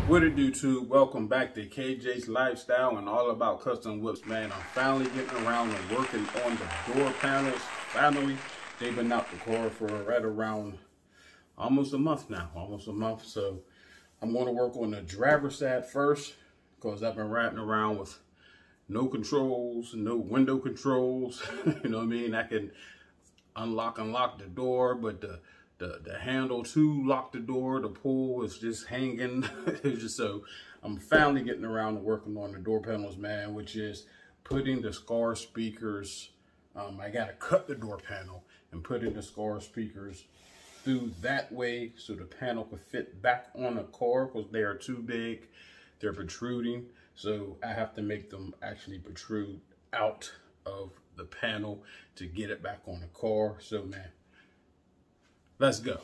What it do, YouTube? Welcome back to KJ's Lifestyle and all about custom whips, man. I'm finally getting around and working on the door panels. Finally, they've been out the car for right around almost a month now, So I'm going to work on the driver's side first because I've been riding around with no controls, no window controls. You know what I mean? I can unlock the door, but the handle to lock the door, the pull is just hanging. It's just so I'm finally getting around to working on the door panels, man, which is putting the skar speakers. I gotta cut the door panel and put in the skar speakers through that way so the panel can fit back on the car because they are too big. They're protruding, so I have to make them actually protrude out of the panel to get it back on the car. So man, let's go.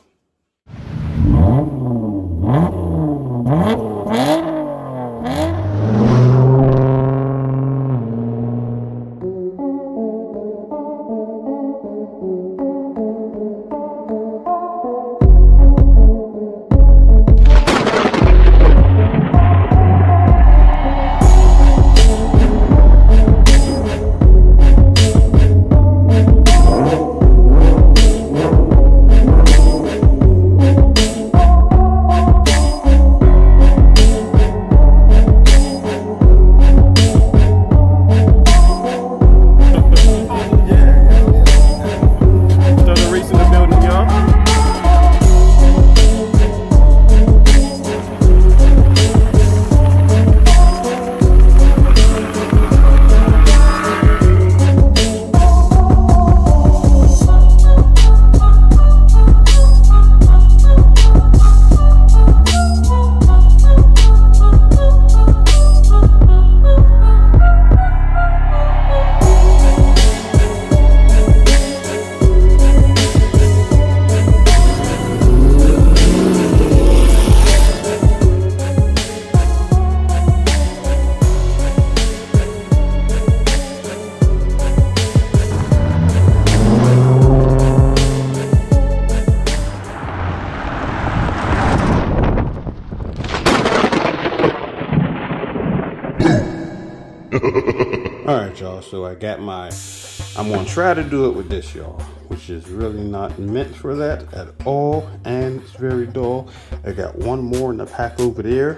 Alright, y'all, so I got I'm gonna try to do it with this, y'all, which is really not meant for that at all, and it's very dull. I got one more in the pack over there,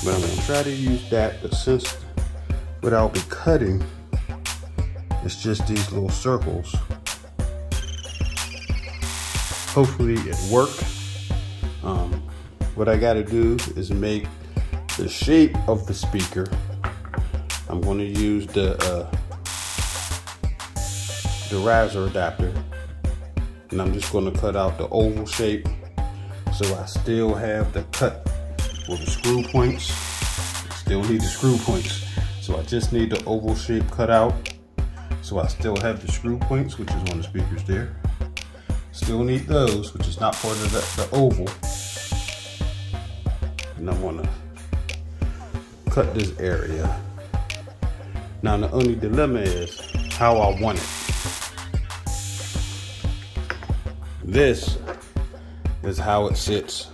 but I'm gonna try to use that. But since what I'll be cutting, it's just these little circles. Hopefully it works. What I gotta do is make the shape of the speaker. I'm going to use the riser adapter, and I'm just going to cut out the oval shape so I still have the cut with the screw points. Still need the screw points, so I just need the oval shape cut out so I still have the screw points, which is on the speakers there. Still need those, which is not part of the oval, and I'm going to cut this area. Now the only dilemma is how I want it. This is how it sits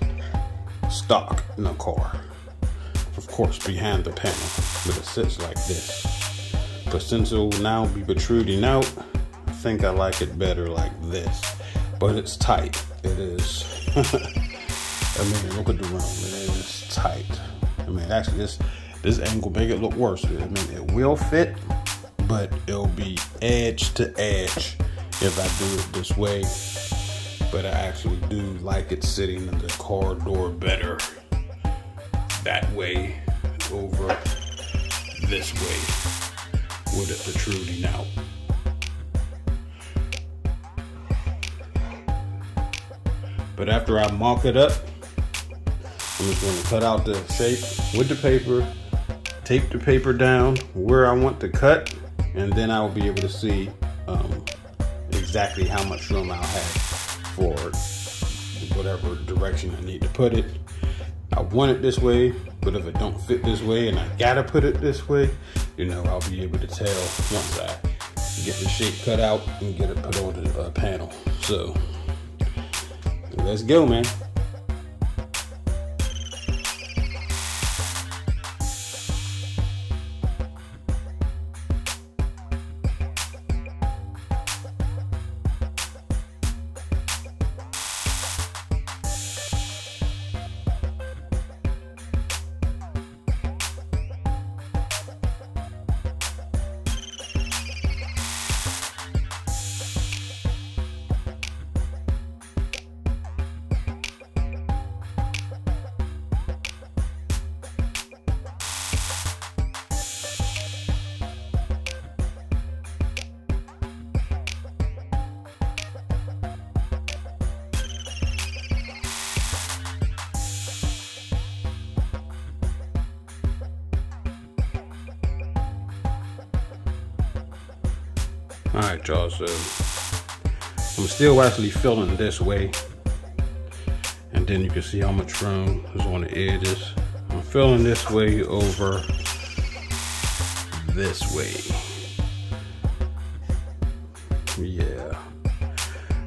stock in a car. Of course behind the panel, but it sits like this. But since it will now be protruding out, I think I like it better like this. But it's tight. It is. I mean, look at the room. It is tight. I mean, actually this angle make it look worse. I mean, it will fit, but it'll be edge to edge if I do it this way. But I actually do like it sitting in the car door better that way over this way with it protruding out. But after I mock it up, I'm just going to cut out the shape with the paper, tape the paper down where I want to cut, and then I'll be able to see exactly how much room I'll have for whatever direction I need to put it. I want it this way, but if it don't fit this way and I gotta put it this way, you know, I'll be able to tell once I get the shape cut out and get it put on the panel. So let's go, man. Alright y'all, so I'm still actually filling this way, and then you can see how much room is on the edges. I'm filling this way over this way. Yeah,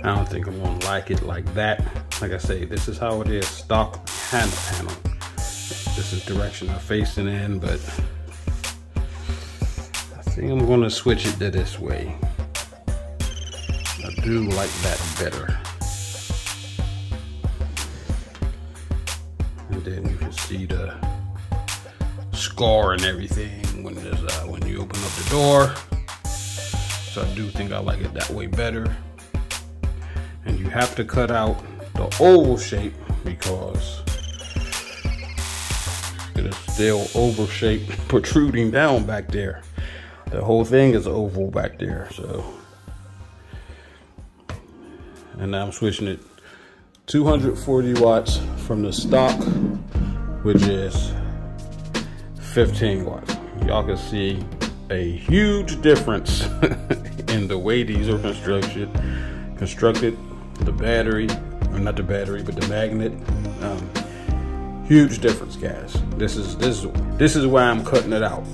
I don't think I'm gonna like it like that. Like I say, this is how it is stock behind the panel. This is direction I'm facing in, but I think I'm gonna switch it to this way. I do like that better. And then you can see the scar and everything when there's when you open up the door. So I do think I like it that way better. And you have to cut out the oval shape because it is still oval shape protruding down back there. The whole thing is oval back there. So, and now I'm switching it 240 watts from the stock, which is 15 watts. Y'all can see a huge difference in the way these are constructed. The battery, or not the battery, but the magnet. Huge difference, guys. This is why I'm cutting it out,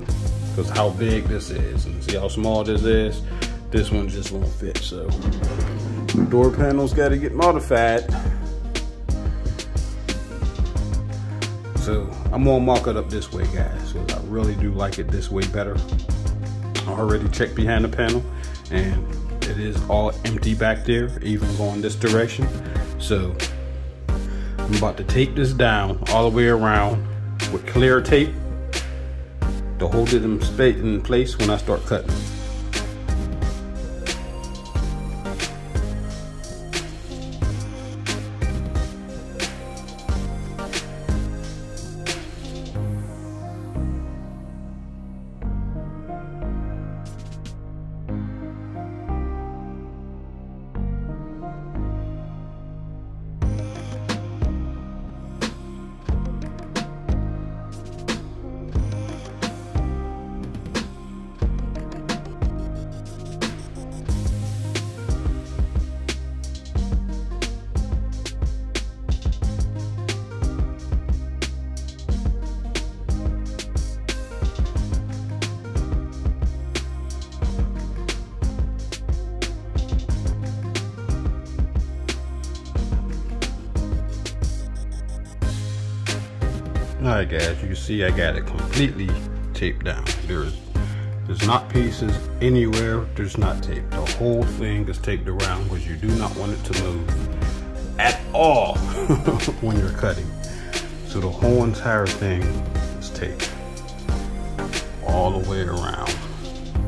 because how big this is, and see how small this is. This one just won't fit. So the door panels got to get modified. So I'm gonna mark it up this way, guys, because I really do like it this way better. I already checked behind the panel, and it is all empty back there, even going this direction. So I'm about to tape this down all the way around with clear tape to hold it in place when I start cutting. Alright guys, you can see I got it completely taped down. There's not pieces anywhere, there's not tape. The whole thing is taped around because you do not want it to move at all when you're cutting. So the whole entire thing is taped all the way around.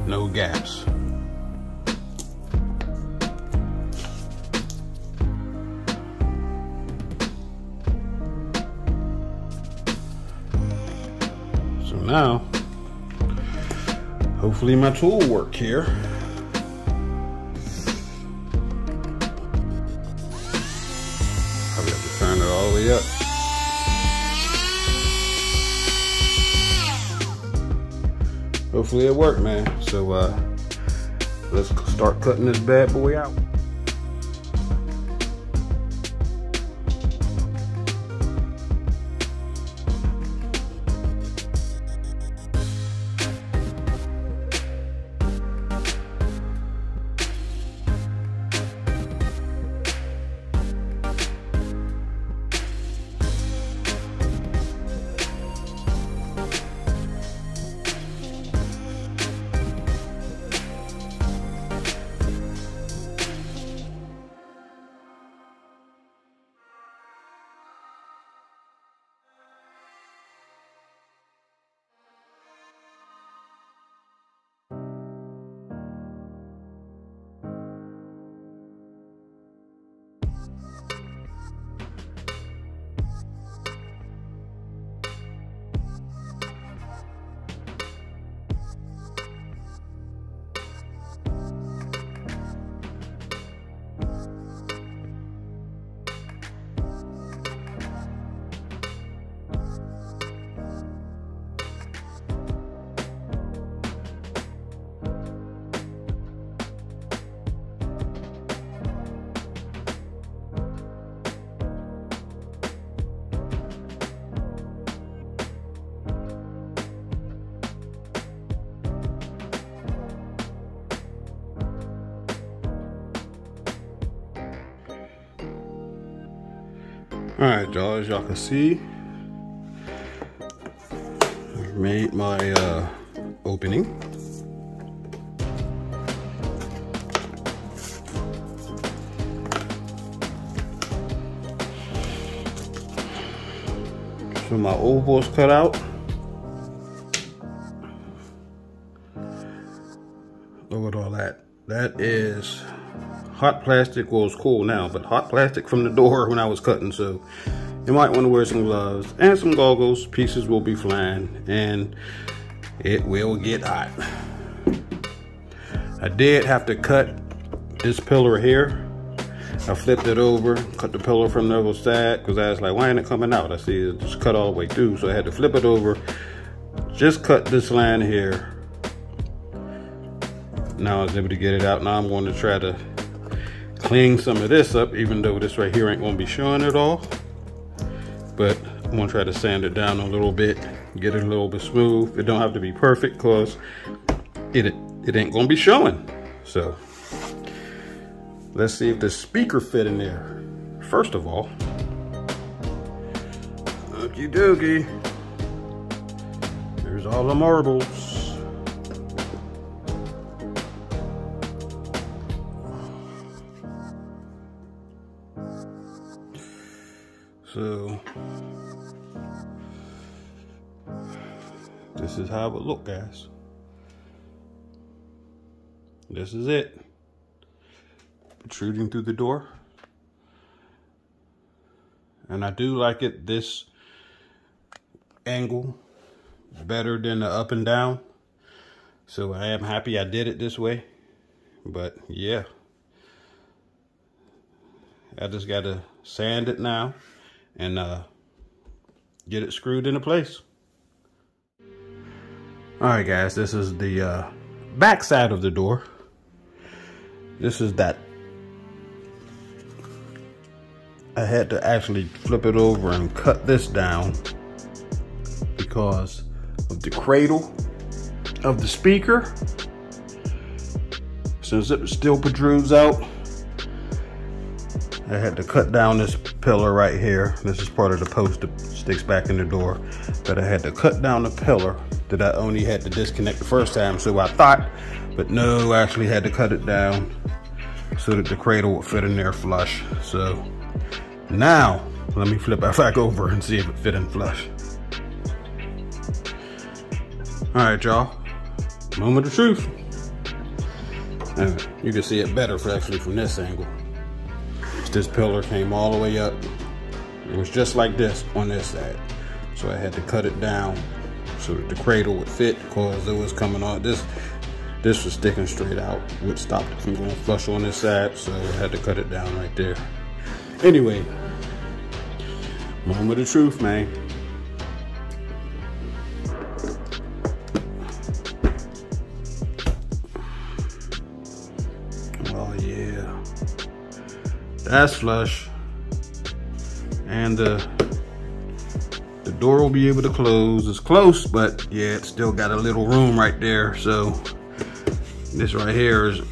No gaps. Now, hopefully my tool will work here. Probably have to turn it all the way up. Hopefully it worked, man. So let's start cutting this bad boy out. All right, y'all, as y'all can see, I've made my opening. So my oval's cut out. Look at all that. That is hot plastic. Well, it's cool now, but hot plastic from the door when I was cutting. So you might want to wear some gloves and some goggles. Pieces will be flying and it will get hot. I did have to cut this pillar here. I flipped it over, cut the pillar from the other side because I was like, why ain't it coming out? I see it just cut all the way through. So I had to flip it over, just cut this line here. Now I was able to get it out. Now I'm going to try to clean some of this up, even though this right here ain't going to be showing it all. But I'm going to try to sand it down a little bit, get it a little bit smooth. It don't have to be perfect because it ain't going to be showing. So let's see if the speaker fit in there. First of all, okie dokie. There's all the marbles. So this is how it would look, guys. This is it. Protruding through the door. And I do like it this angle better than the up and down. So I am happy I did it this way. But yeah, I just gotta sand it now and get it screwed into place. All right, guys, this is the back side of the door. This is that. I had to actually flip it over and cut this down because of the cradle of the speaker. Since it still protrudes out, I had to cut down this pillar right here. This is part of the post that sticks back in the door. But I had to cut down the pillar that I only had to disconnect the first time, so I thought, but no, I actually had to cut it down so that the cradle would fit in there flush. So now, let me flip it back over and see if it fit in flush. All right, y'all, moment of truth. You can see it better actually from this angle. This pillar came all the way up. It was just like this on this side. So I had to cut it down so that the cradle would fit because it was coming on. This was sticking straight out, which stopped it from going flush on this side. So I had to cut it down right there. Anyway, moment of truth, man. Oh yeah. That's flush, and the door will be able to close. It's close, but yeah, it's still got a little room right there. So this right here is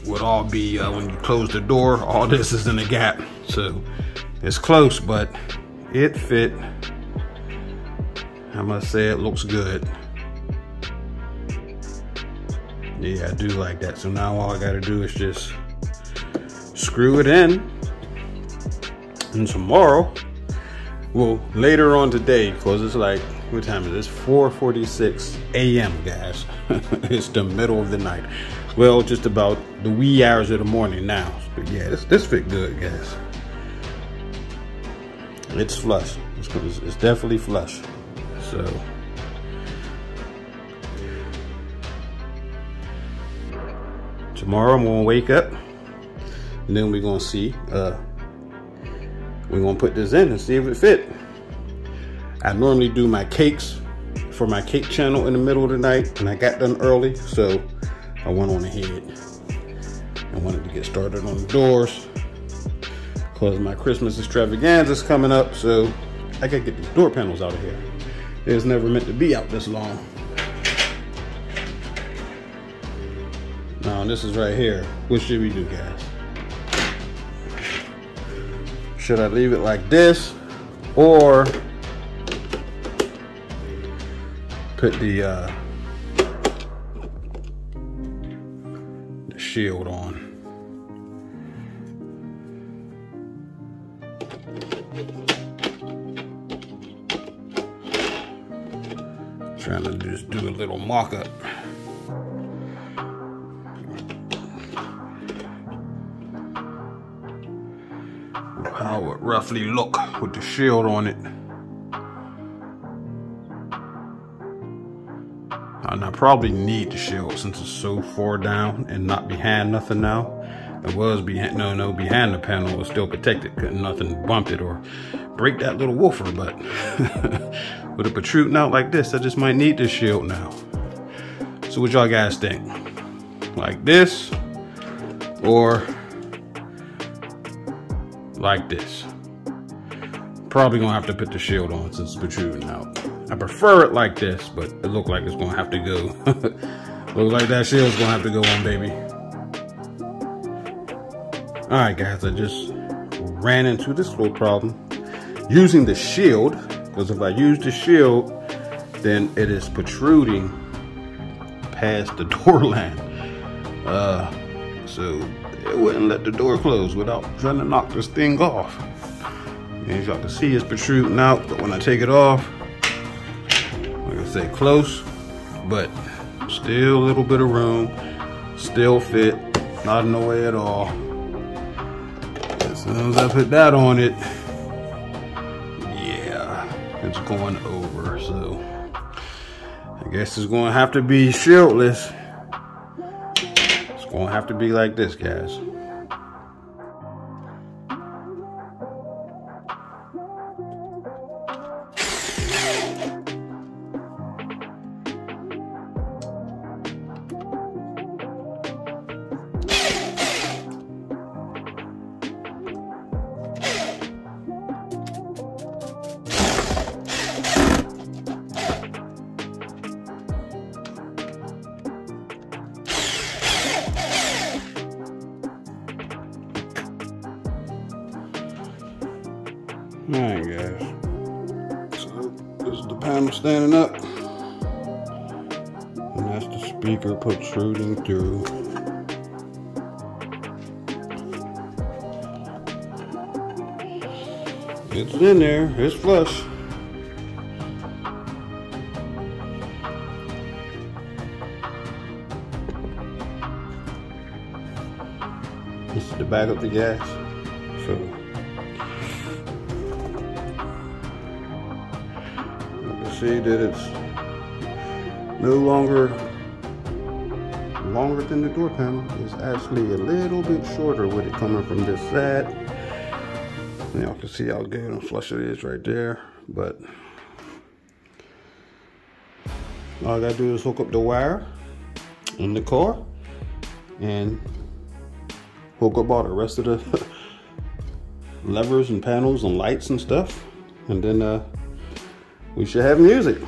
would all be when you close the door. All this is in the gap, so it's close, but it fit. I must say it looks good. Yeah, I do like that. So now all I got to do is just screw it in. And tomorrow, well, later on today, because it's like, what time is this? 4:46 a.m., guys. It's the middle of the night. Well, just about the wee hours of the morning now. But yeah, this fit good, guys. It's flush. It's definitely flush. So tomorrow I'm gonna wake up, and then we're gonna see. We're gonna put this in and see if it fit. I normally do my cakes for my cake channel in the middle of the night, and I got done early, so I went on ahead. I wanted to get started on the doors because my Christmas extravaganza is coming up, so I gotta get these door panels out of here. It was never meant to be out this long. Now this is right here. What should we do, guys? Should I leave it like this, or put the shield on. Trying to just do a little mock-up. How it would roughly look with the shield on it. And I probably need the shield since it's so far down and not behind nothing now. It was behind, no, behind the panel. It was still protected. Couldn't nothing bump it or break that little woofer, but with it protruding out like this, I just might need this shield now. So what y'all guys think? Like this or like this? Probably gonna have to put the shield on since it's protruding out. I prefer it like this, but it looks like it's gonna have to go. Looks like that shield's gonna have to go on, baby. All right, guys, I just ran into this little problem using the shield, because if I use the shield, then it is protruding past the door line. So it wouldn't let the door close without trying to knock this thing off. And as y'all can see, it's protruding out, but when I take it off, like I say, close, but still a little bit of room, still fit, not in the way at all. As soon as I put that on it, yeah, it's going over. So I guess it's gonna have to be shieldless. It's gonna have to be like this, guys. Alright, guys, so this is the panel standing up, and that's the speaker protruding through. It's in there, it's flush. This is the back of the gas, so see that it's no longer than the door panel. It's actually a little bit shorter with it coming from this side. And y'all can see how good and flush it is right there. But all I gotta do is hook up the wire in the car and hook up all the rest of the levers and panels and lights and stuff, and then we should have music.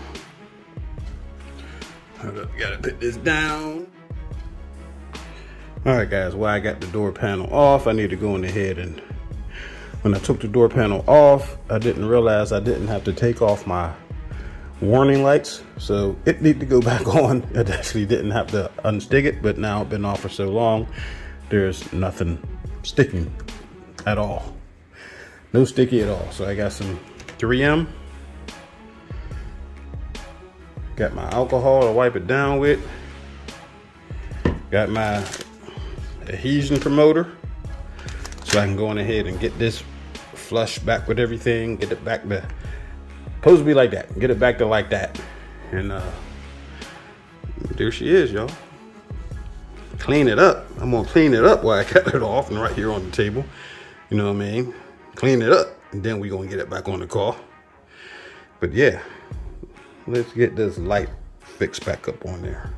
Hold up, gotta put this down. All right, guys, while I got the door panel off, I need to go in ahead, and when I took the door panel off, I didn't realize I didn't have to take off my warning lights. So it needed to go back on. It actually didn't have to unstick it, but now it's been off for so long, there's nothing sticking at all. No sticky at all. So I got some 3M. Got my alcohol to wipe it down with. Got my adhesion promoter, so I can go on ahead and get this flush back with everything. Get it back to, supposed to be like that. Get it back to like that. And there she is, y'all. Clean it up. I'm gonna clean it up while I cut it off and right here on the table. You know what I mean? Clean it up, and then we're gonna get it back on the car. But yeah, let's get this light fixed back up on there.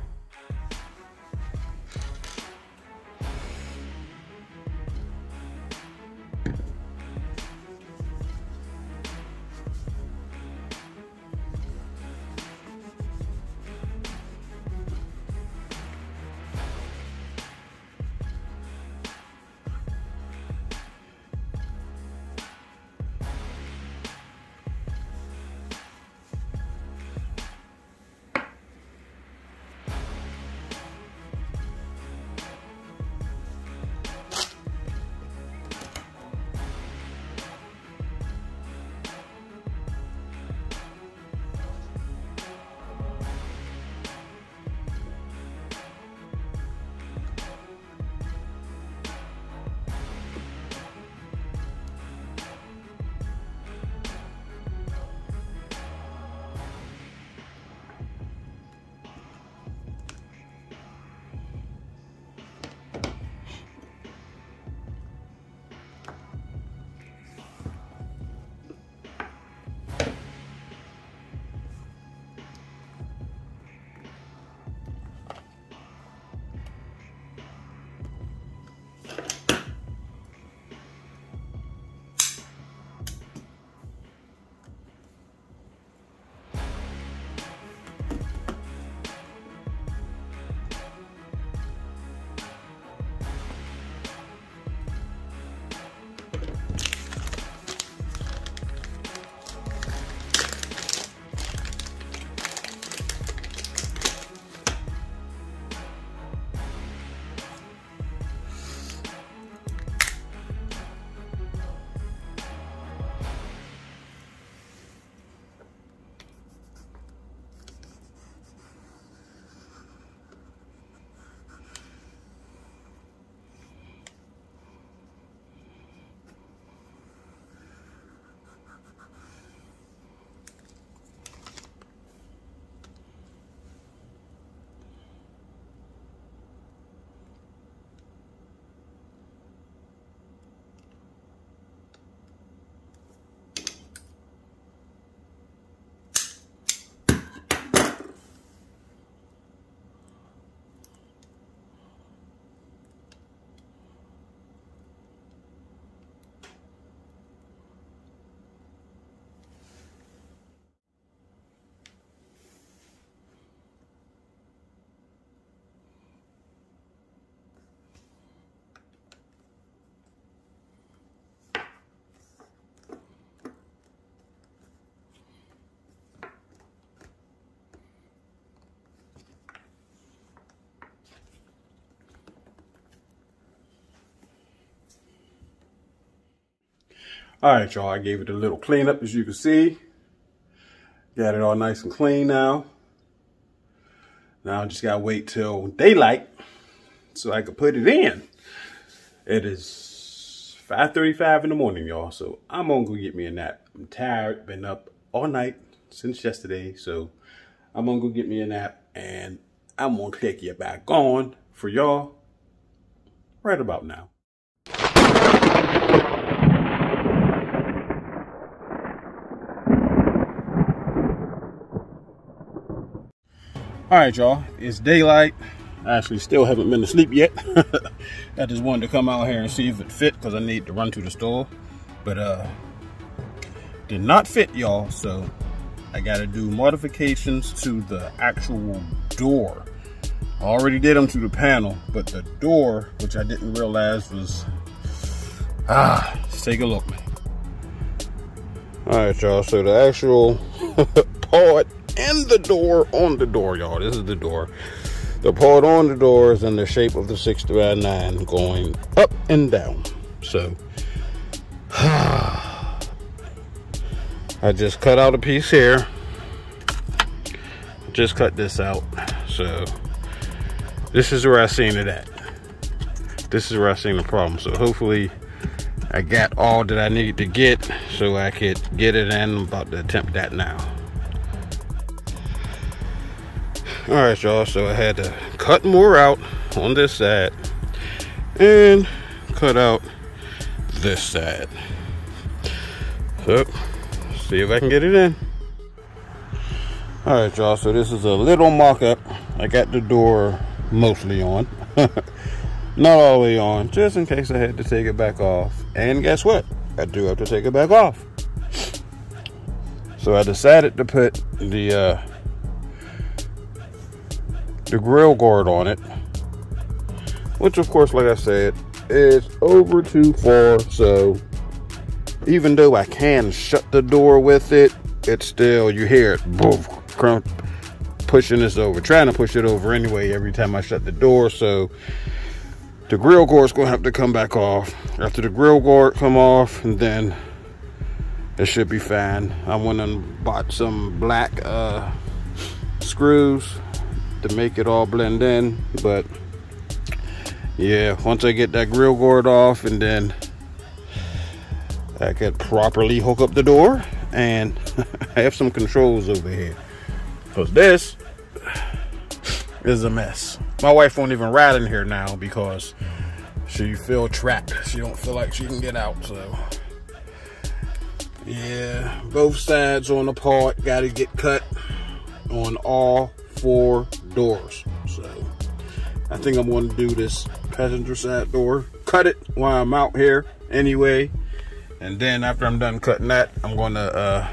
All right, y'all, I gave it a little cleanup, as you can see. Got it all nice and clean now. Now I just gotta wait till daylight so I can put it in. It is 5:35 in the morning, y'all, so I'm gonna go get me a nap. I'm tired, been up all night since yesterday, so I'm gonna go get me a nap, and I'm gonna click you back on for y'all right about now. All right, y'all, it's daylight. I actually still haven't been to sleep yet. I just wanted to come out here and see if it fit because I need to run to the store. But did not fit, y'all, so I gotta do modifications to the actual door. I already did them to the panel, but the door, which I didn't realize was, let's take a look, man. All right, y'all, so the actual part and the door on the door, y'all, this is the door. The part on the door is in the shape of the 6x9 going up and down. So, I just cut out a piece here. Just cut this out. So, this is where I seen it at. This is where I seen the problem. So, hopefully, I got all that I need to get so I could get it in. I'm about to attempt that now. All right, y'all, so I had to cut more out on this side and cut out this side. So, see if I can get it in. All right, y'all, so this is a little mock-up. I got the door mostly on. Not all the way on, just in case I had to take it back off. And guess what? I do have to take it back off. So I decided to put the grill guard on it, which of course, like I said, is over too far. So even though I can shut the door with it, it's still, you hear it, boom, crump, pushing this over, trying to push it over anyway every time I shut the door. So the grill guard's gonna have to come back off. After the grill guard come off, and then it should be fine. I went and bought some black screws to make it all blend in. But yeah, once I get that grill guard off, and then I could properly hook up the door, and I have some controls over here, because this is a mess. My wife won't even ride in here now because she feel trapped. She don't feel like she can get out. So yeah, both sides on the part got to get cut on all 4 doors. So I think I'm going to do this passenger side door, cut it while I'm out here anyway, and then after I'm done cutting that, I'm going to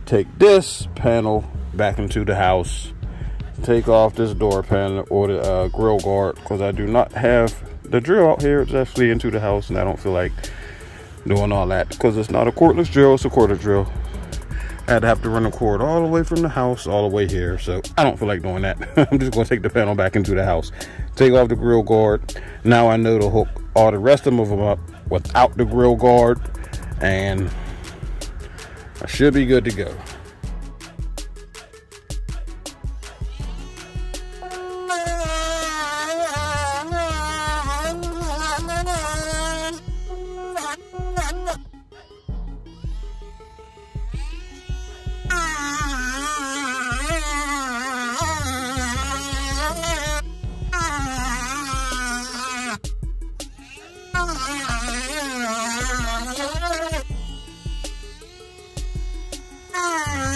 take this panel back into the house, take off this door panel or the grill guard, because I do not have the drill out here. It's actually into the house, and I don't feel like doing all that because it's not a cordless drill, it's a quarter drill. I'd have to run a cord all the way from the house all the way here, so I don't feel like doing that. I'm just going to take the panel back into the house, take off the grill guard. Now I know to hook all the rest of them up without the grill guard, and I should be good to go. Ah!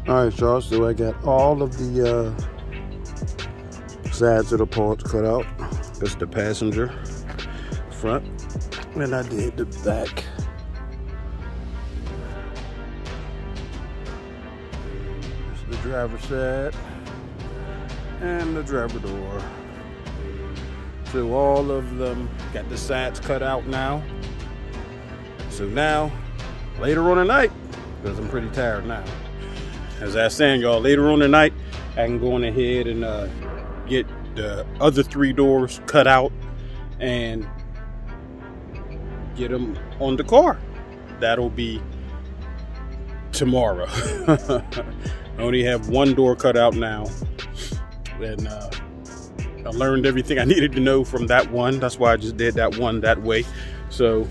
All right, y'all, so I got all of the sides of the parts cut out. That's the passenger front, and I did the back. This is the driver's side and the driver door. So all of them got the sides cut out now. So now, later on tonight, because I'm pretty tired now, as I was saying, y'all, later on tonight, I can go on ahead and get the other 3 doors cut out and get them on the car. That'll be tomorrow. I only have 1 door cut out now, and I learned everything I needed to know from that one. That's why I just did that one that way. So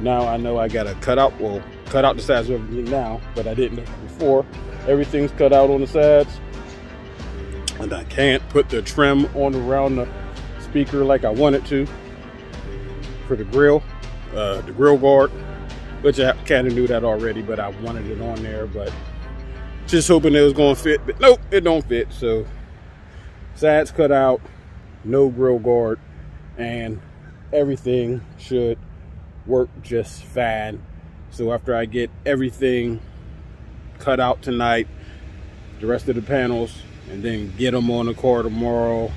now I know I gotta cut out the sides of everything now, but I didn't before. Everything's cut out on the sides, and I can't put the trim on around the speaker like I wanted to for the grill guard, which I kind of knew that already, but I wanted it on there, but just hoping it was going to fit, but nope, it don't fit. So sides cut out, no grill guard, and everything should work just fine. So after I get everything cut out tonight, the rest of the panels, and then get them on the car tomorrow,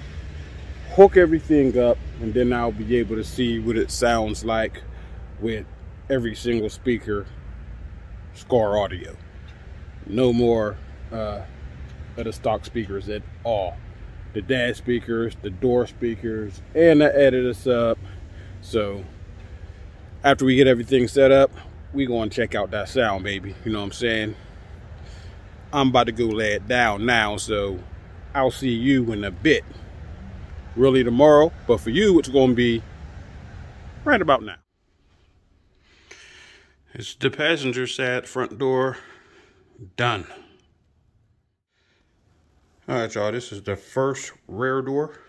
hook everything up, and then I'll be able to see what it sounds like with every single speaker, skar audio. No more of the stock speakers at all. The dash speakers, the door speakers, and the editor sub. So after we get everything set up, we gonna check out that sound, baby. You know what I'm saying? I'm about to go lay it down now, so I'll see you in a bit. Really tomorrow, but for you, it's gonna be right about now. It's the passenger side front door done. All right, y'all, this is the first rear door,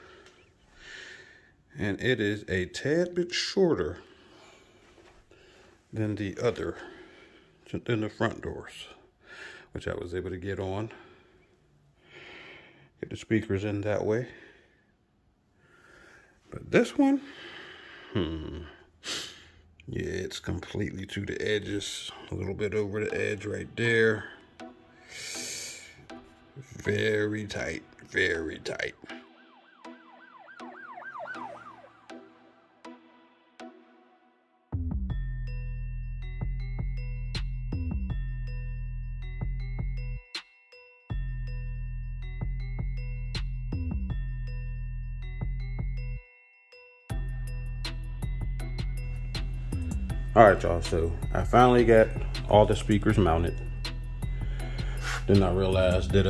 and it is a tad bit shorter than the other, than the front doors, which I was able to get on. Get the speakers in that way. But this one, yeah, it's completely to the edges, a little bit over the edge right there. Very tight, very tight. All right, y'all, so I finally got all the speakers mounted. Then I realized that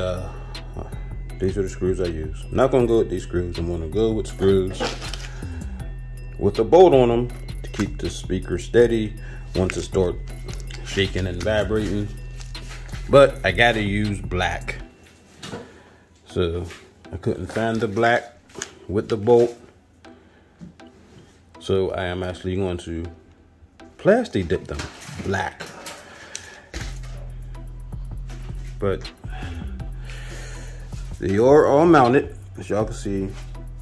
these are the screws I use. I'm not gonna go with these screws. I'm gonna go with screws with a bolt on them to keep the speaker steady once it starts shaking and vibrating. But I gotta use black. So I couldn't find the black with the bolt. So I am actually going to plastic dip them black. But they are all mounted, as y'all can see.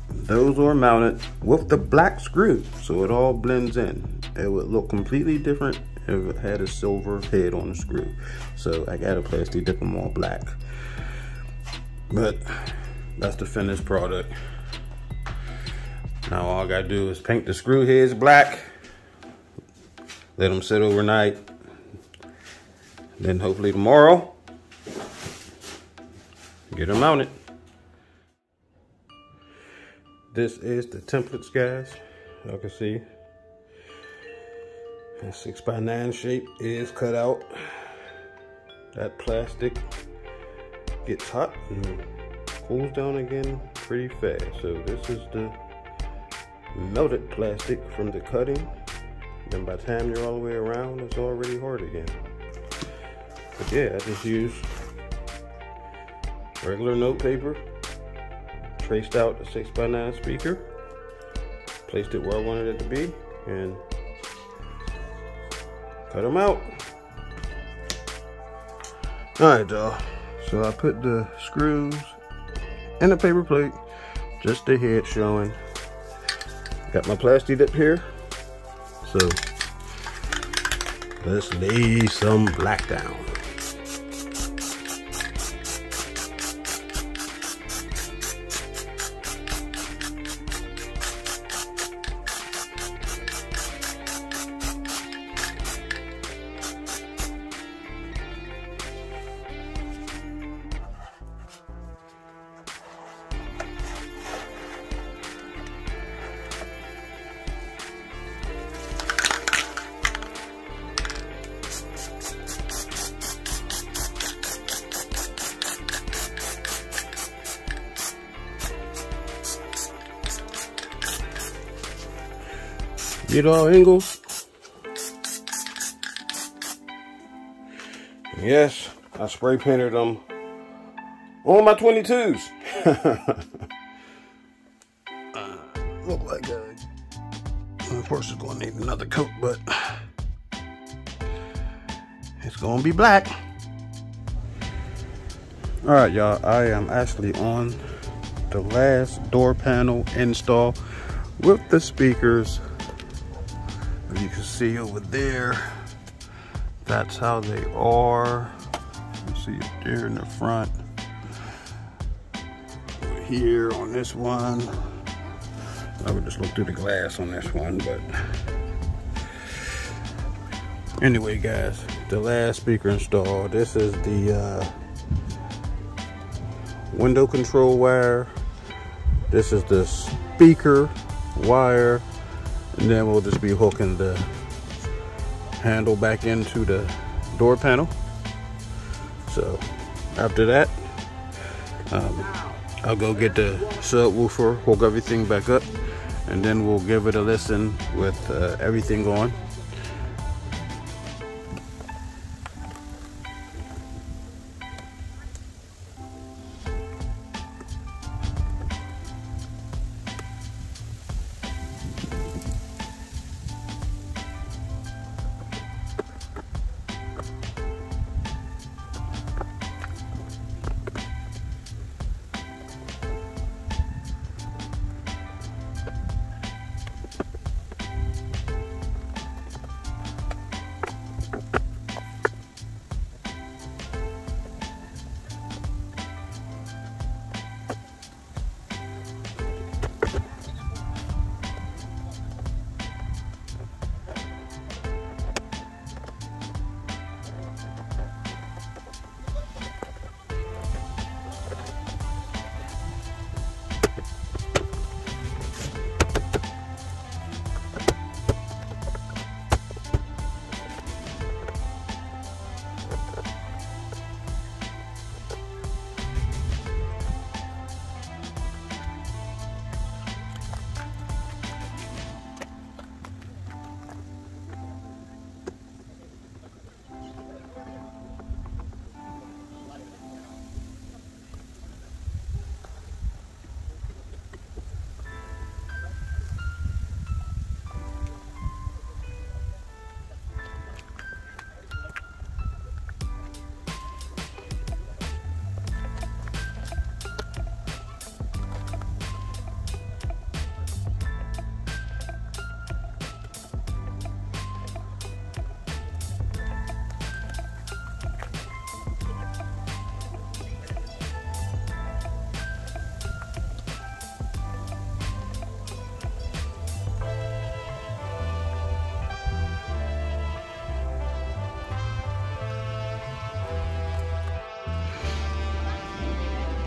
Those are mounted with the black screw, so it all blends in. It would look completely different if it had a silver head on the screw. So I gotta plastic dip them all black. But that's the finished product. Now all I gotta do is paint the screw heads black, let them sit overnight, then hopefully tomorrow get them mounted. This is the templates, guys. Y'all can see the 6x9 shape is cut out. That plastic gets hot and cools down again pretty fast. So this is the melted plastic from the cutting. Then by the time you're all the way around, it's already hard again. But yeah, I just used regular note paper, traced out the 6x9 speaker, placed it where I wanted it to be, and cut them out. Alright y'all, so I put the screws in the paper plate, just the head showing. Got my plastic up here, so let's lay some black down. Get all angles. Yes, I spray painted them on my 22s. Look like that. Of course, it's gonna need another coat, but it's gonna be black. All right, y'all. I am actually on the last door panel install with the speakers. You can see over there, that's how they are. You see it there in the front. Over here on this one, I would just look through the glass on this one, but anyway, guys, the last speaker installed. This is the window control wire. This is the speaker wire. And then we'll just be hooking the handle back into the door panel. So after that, I'll go get the subwoofer, hook everything back up, and then we'll give it a listen with everything on.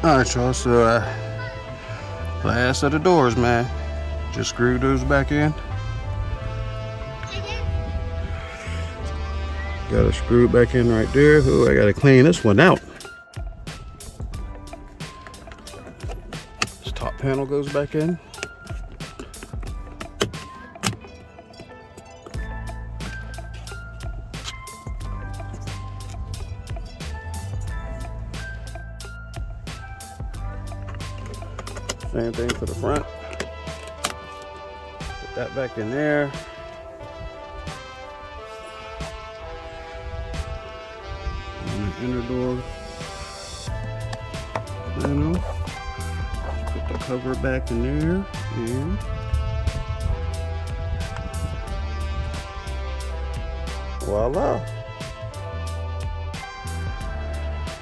Alright, y'all, so last of the doors, man. Just screwed those back in. Got a screw back in right there. Oh, I gotta clean this one out. This top panel goes back in. Same thing for the front. Put that back in there. And the inner door panel. Put the cover back in there. And voila.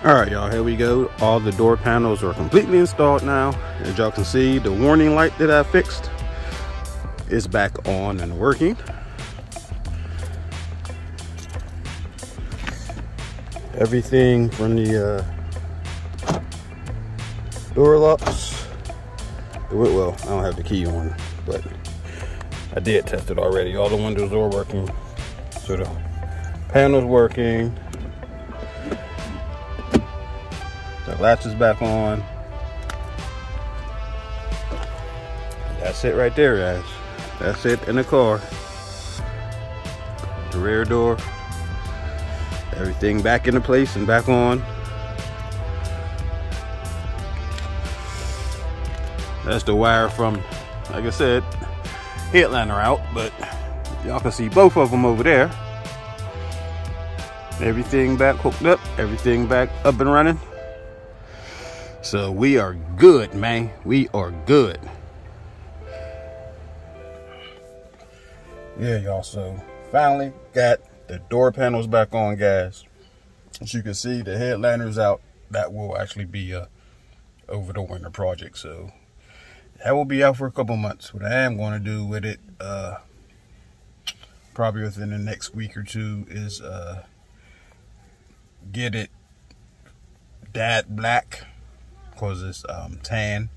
Alright, y'all, here we go. All the door panels are completely installed now. As y'all can see, the warning light that I fixed is back on and working. Everything from the door locks. Well, I don't have the key on, but I did test it already. All the windows are working. So the panel's working. The latch is back on. That's it right there, guys. That's it in the car. The rear door. Everything back into place and back on. That's the wire from, like I said, headliner out, but y'all can see both of them over there. Everything back hooked up, everything back up and running. So we are good, man. We are good. Yeah, y'all, so finally got the door panels back on, guys. As you can see, the headliner's out. That will actually be over the winter project, so that will be out for a couple months. What I am going to do with it, probably within the next week or two, is get it dyed black, because it's tan.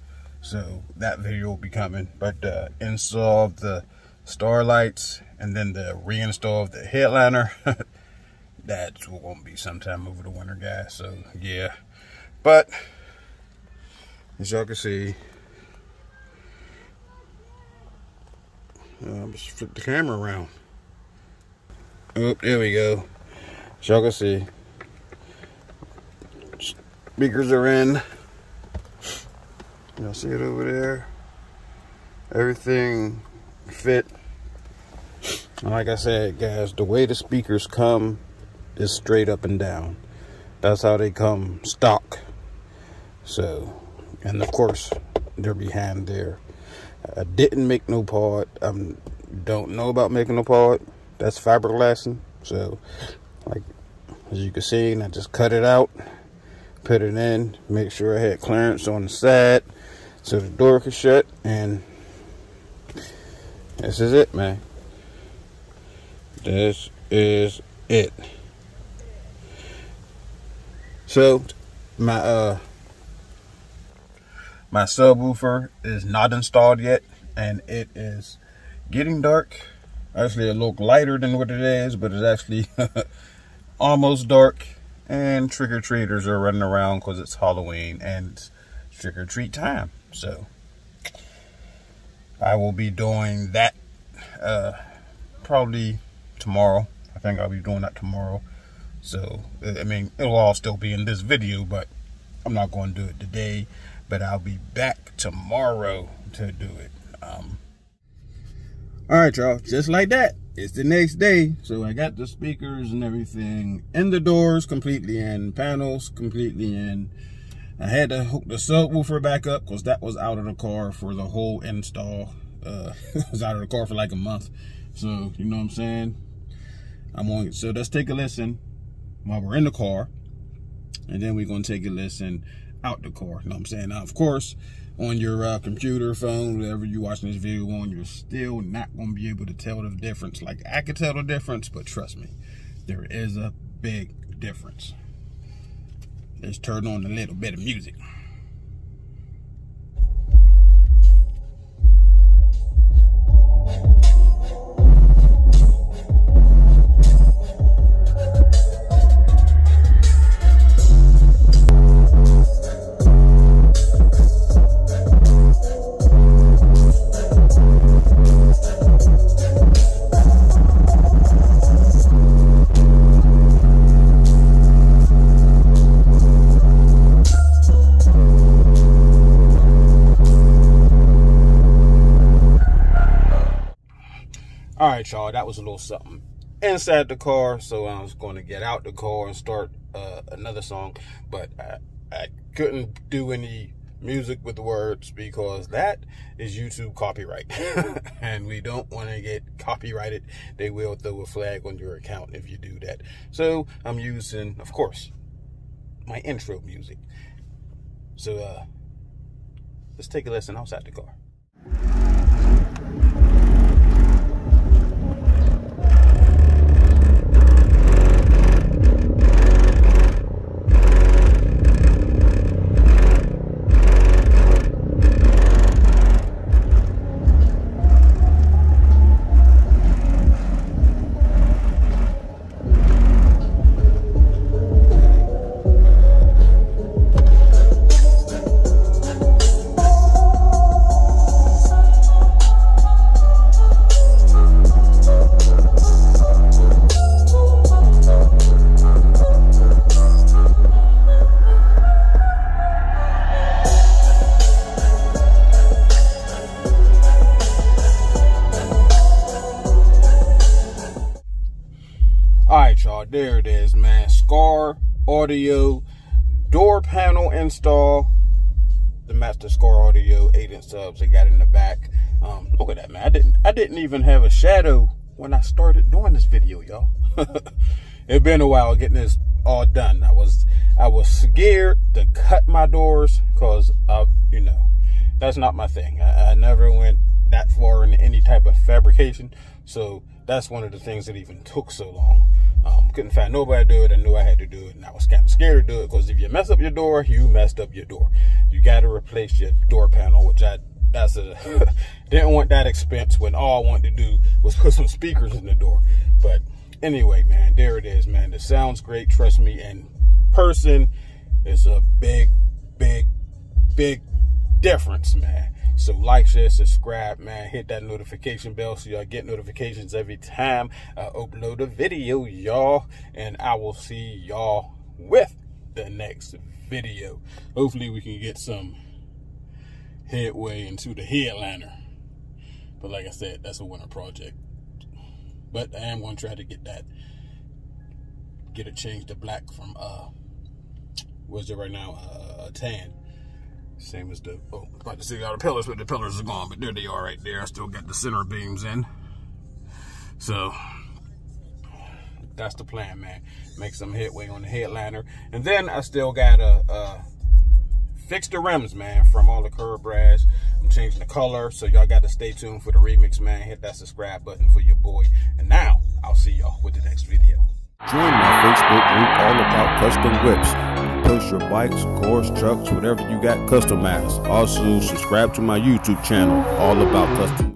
So that video will be coming. But install the starlights and then the reinstall of the headliner, that's going to be sometime over the winter, guys. So yeah, but as y'all can see, just flip the camera around. Oh, there we go. As y'all can see, speakers are in. Y'all see it over there? Everything fit. And like I said, guys, the way the speakers come is straight up and down. That's how they come stock. So, and of course, they're behind there. I didn't make no part. I don't know about making a part. That's fiberglassing. So, like, as you can see, I just cut it out, put it in, make sure I had clearance on the side so the door could shut, and this is it, man. This is it. So my subwoofer is not installed yet, and it is getting dark. Actually, it looks lighter than what it is, but it's actually almost dark. And trick-or-treaters are running around because it's Halloween and it's trick-or-treat time. So I will be doing that probably tomorrow. I think I'll be doing that tomorrow. So, I mean, it'll all still be in this video, but I'm not going to do it today. But I'll be back tomorrow to do it. Alright, y'all, just like that, it's the next day. So I got the speakers and everything in, the doors completely in, panels completely in. I had to hook the subwoofer back up because that was out of the car for the whole install. It was out of the car for like a month. So, you know what I'm saying? So let's take a listen while we're in the car, and then we're going to take a listen out the car. You know what I'm saying? Now, of course, on your computer, phone, whatever you're watching this video on, you're still not going to be able to tell the difference. Like, I could tell the difference, but trust me, there is a big difference. Let's turn on a little bit of music. right, y'all, that was a little something inside the car. So I was going to get out the car and start another song, but I couldn't do any music with the words because that is YouTube copyright. And we don't want to get copyrighted. They will throw a flag on your account if you do that. So I'm using, of course, my intro music. So let's take a listen outside the car. Alright, y'all, there it is, man. Skar audio door panel install. The Master Skar audio 8-inch subs they got in the back. Look at that, man. I didn't even have a shadow when I started doing this video, y'all. It's been a while getting this all done. I was scared to cut my doors because you know, that's not my thing. I never went that far into any type of fabrication, so that's one of the things that even took so long. Couldn't find nobody to do it. I knew I had to do it, and I was kind of scared to do it because if you mess up your door, you messed up your door. You got to replace your door panel, which didn't want that expense when all I wanted to do was put some speakers in the door. But anyway, man, there it is, man. It sounds great. Trust me, in person, it's a big difference, man. So like, share, subscribe, man. Hit that notification bell so y'all get notifications every time I upload a video, y'all. And I will see y'all with the next video. Hopefully we can get some headway into the headliner. But like I said, that's a winter project. But I am going to try to get it changed to black from, what's it right now? Tan. Same as the, about to see all the pillars, but the pillars are gone, but there they are right there. I still got the center beams in. So that's the plan, man. Make some headway on the headliner. And then I still gotta fix the rims, man, from all the curb rash. I'm changing the color, so y'all got to stay tuned for the remix, man. Hit that subscribe button for your boy. And now I'll see y'all with the next video. Join my Facebook group all about custom whips. Post your bikes, cars, trucks, whatever you got customized. Also, subscribe to my YouTube channel, all about custom.